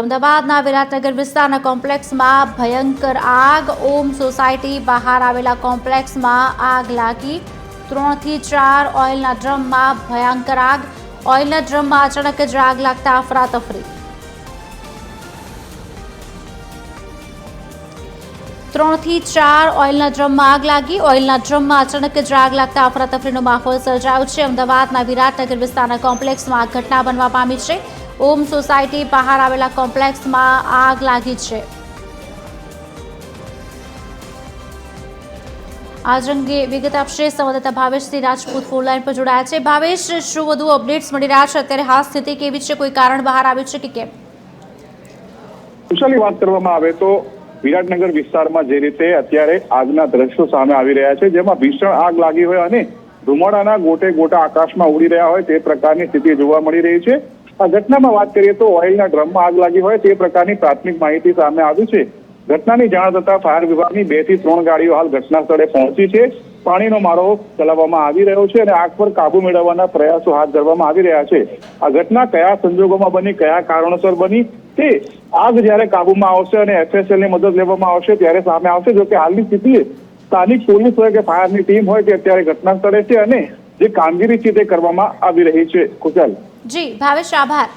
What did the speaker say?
અમદાવાદના વિરાટનગર વિસ્તારના કોમ્પ્લેક્સમાં ભયંકર આગ। ઓમ સોસાયટી બહાર આવેલા કોમ્પ્લેક્સમાં આગ લાગી। 3 થી 4 ઓઇલના ડ્રમમાં ભયંકર આગ। ઓઇલના ડ્રમમાં અચાનક જ આગ લાગતા અફરાતફરી। 3 થી 4 ઓઇલના ડ્રમમાં આગ લાગી। ઓઇલના ડ્રમમાં અચાનક જ આગ લાગતા અફરાતફરીનો માહોલ સર્જાયો છે। અમદાવાદના વિરાટનગર વિસ્તારના કોમ્પ્લેક્સમાં આ ઘટના બનવા પામી છે। ઓમ સોસાયટી બહાર આવેલા કોમ્પ્લેક્સમાં આગ લાગી છે। આજ અંગે વિગત આપશે સંવાદદાતા ભાવેશથી રાજપૂત ફોન લાઈન પર જોડાયા છે। ભાવેશ, શું વધુ અપડેટ્સ મળી રહ્યા છે? અત્યારે હાલ સ્થિતિ કેવી છે? કોઈ કારણ બહાર આવ્યું છે કે કેમ? કુશલની વાત કરવામાં આવે તો વિરાટનગર વિસ્તારમાં જે રીતે અત્યારે આગના દ્રશ્યો સામે આવી રહ્યા છે, જેમાં ભીષણ આગ લાગી હોય અને ધુમાડાના ગોટે ગોટા આકાશમાં ઉડી રહ્યા હોય તે પ્રકારની સ્થિતિ જોવા મળી રહી છે। આ ઘટનામાં વાત કરીએ તો ઓઇલના ડ્રમમાં આગ લાગી હોય તે પ્રકારની પ્રાથમિક માહિતી સામે આવી છે। ઘટનાની જાણ થતા ફાયર વિભાગની 2 થી 3 ગાડીઓ હાલ ઘટના સ્થળે પહોંચી છે। પાણીનો મારો ચલાવવામાં આવી રહ્યો છે અને આગ પર કાબુ મેળવવાના પ્રયાસો હાથ ધરવામાં આવી રહ્યા છે। આ ઘટના કયા સંજોગોમાં બની, કયા કારણોસર બની, તે આગ જ્યારે કાબુમાં આવશે અને FSL ની મદદ લેવામાં આવશે ત્યારે સામે આવશે। જો કે હાલની સ્થિતિએ સ્થાનિક પોલીસ હોય કે ફાયરની ટીમ હોય તે અત્યારે ઘટના સ્થળે છે અને જે કામગીરી છે તે કરવામાં આવી રહી છે। કુશલ જી ભાવેશ, આભાર।